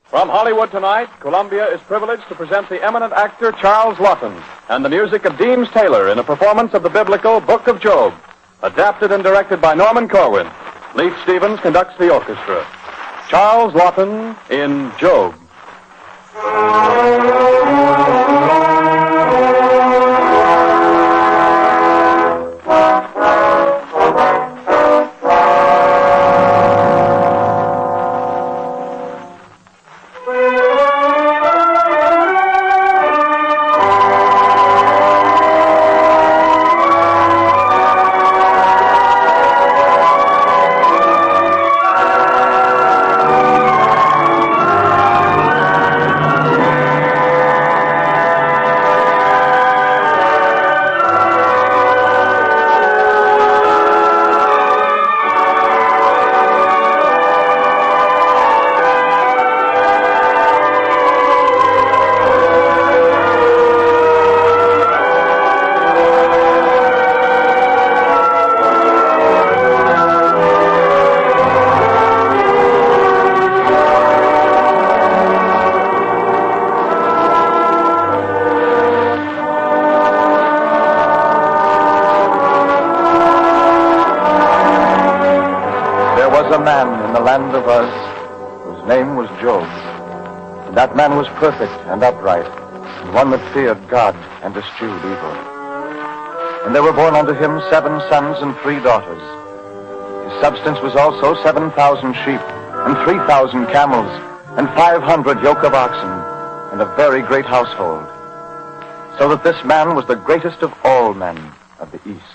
From Hollywood tonight, Columbia is privileged to present the eminent actor Charles Laughton and the music of Deems Taylor in a performance of the biblical Book of Job, adapted and directed by Norman Corwin. Leith Stevens conducts the orchestra. Charles Laughton in Job. A man in the land of Uz whose name was Job. And that man was perfect and upright, and one that feared God and eschewed evil. And there were born unto him 7 sons and 3 daughters. His substance was also 7,000 sheep, and 3,000 camels, and 500 yoke of oxen, and a very great household. So that this man was the greatest of all men of the East.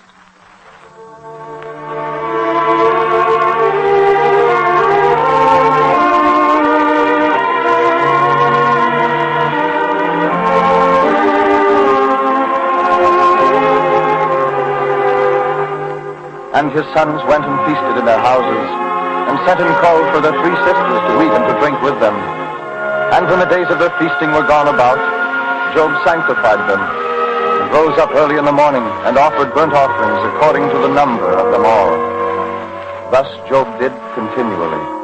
And his sons went and feasted in their houses, and sent and called for their 3 sisters to eat and to drink with them. And when the days of their feasting were gone about, Job sanctified them, and rose up early in the morning, and offered burnt offerings according to the number of them all. Thus Job did continually.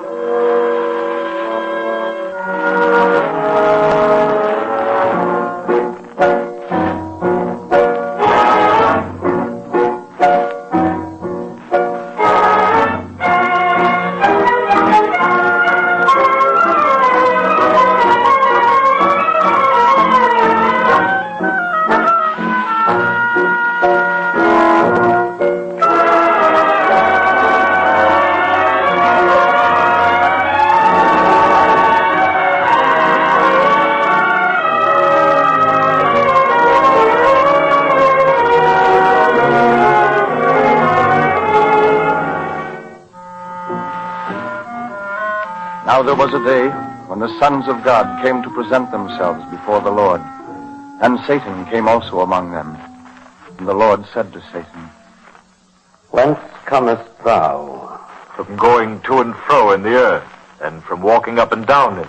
Now there was a day when the sons of God came to present themselves before the Lord, and Satan came also among them. And the Lord said to Satan, Whence comest thou? From going to and fro in the earth, and from walking up and down in it.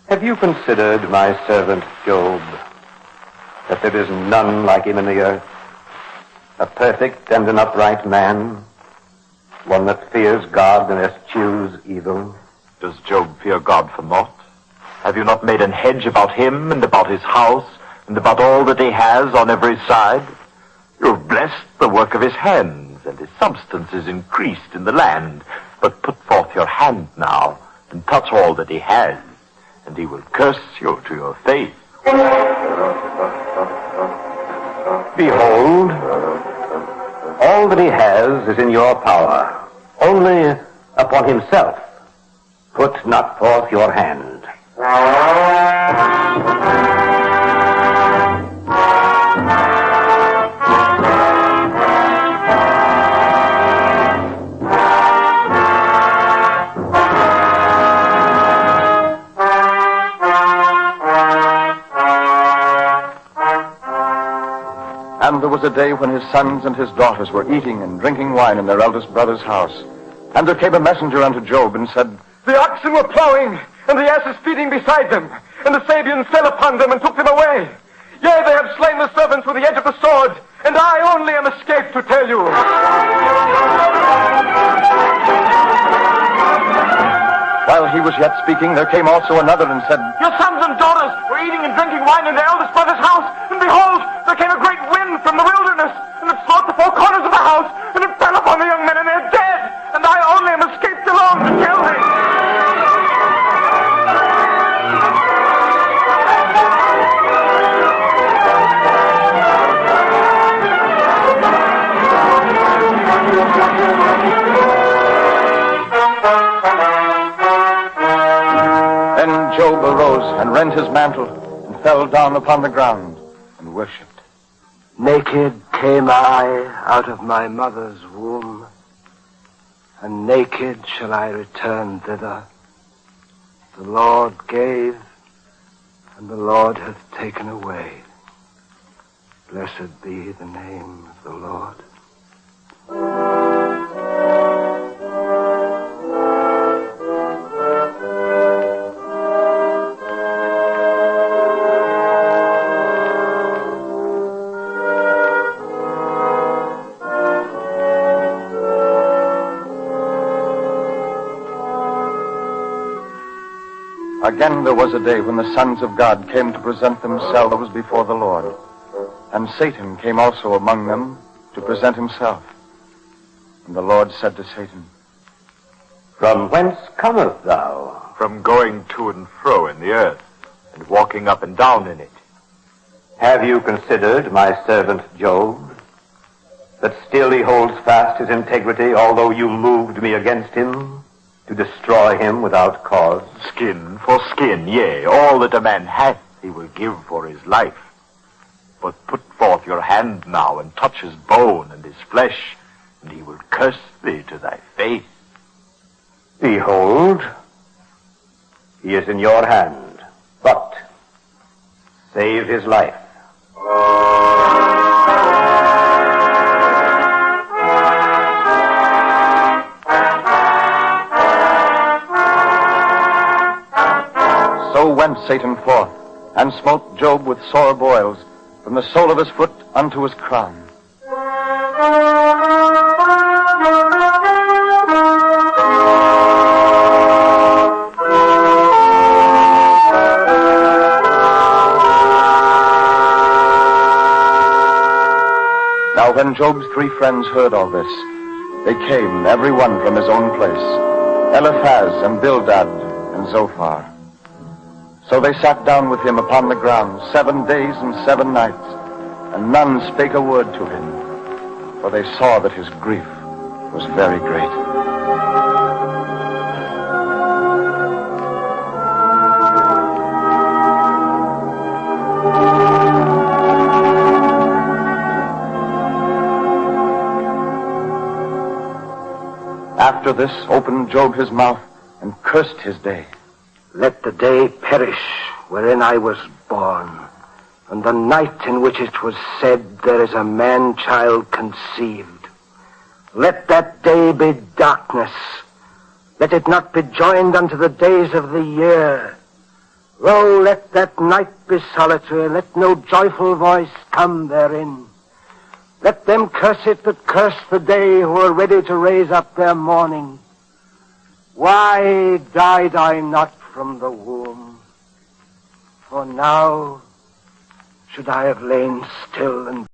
Have you considered my servant Job, that there is none like him in the earth, a perfect and an upright man, one that fears God and eschews evil? Does Job fear God for naught? Have you not made an hedge about him, and about his house, and about all that he has on every side? You have blessed the work of his hands, and his substance is increased in the land. But put forth your hand now, and touch all that he has, and he will curse you to your face. Behold, all that he has is in your power. Only upon himself put not forth your hand. And there was a day when his sons and his daughters were eating and drinking wine in their eldest brother's house. And there came a messenger unto Job and said, The oxen were plowing, and the asses feeding beside them, and the Sabians fell upon them and took them away. Yea, they have slain the servants with the edge of the sword, and I only am escaped to tell you. While he was yet speaking, there came also another and said, Your sons and daughters were eating and drinking wine in their eldest brother's house, and behold, there came a great wind from the wilderness, and it smote the four corners of the house, and it fell upon the young men, and they're dead, and I only am escaped alone to kill thee. Then Job arose and rent his mantle and fell down upon the ground and worshipped. Naked came I out of my mother's womb, and naked shall I return thither. The Lord gave, and the Lord hath taken away. Blessed be the name of the Lord. Again there was a day when the sons of God came to present themselves before the Lord. And Satan came also among them to present himself. And the Lord said to Satan, From whence comest thou? From going to and fro in the earth, and walking up and down in it. Have you considered my servant Job, that still he holds fast his integrity, although you moved me against him, to destroy him without cause? Skin for skin, yea, all that a man hath he will give for his life. But put forth your hand now, and touch his bone and his flesh, and he will curse thee to thy face. Behold, he is in your hand, but save his life. So went Satan forth, and smote Job with sore boils, from the sole of his foot unto his crown. Now when Job's 3 friends heard all this, they came, every one from his own place, Eliphaz and Bildad and Zophar. So they sat down with him upon the ground 7 days and 7 nights, and none spake a word to him, for they saw that his grief was very great. After this opened Job his mouth and cursed his day. Let the day perish wherein I was born, and the night in which it was said, there is a man-child conceived. Let that day be darkness. Let it not be joined unto the days of the year. Lo, let that night be solitary, let no joyful voice come therein. Let them curse it that curse the day, who are ready to raise up their mourning. Why died I not from the womb? For now should I have lain still and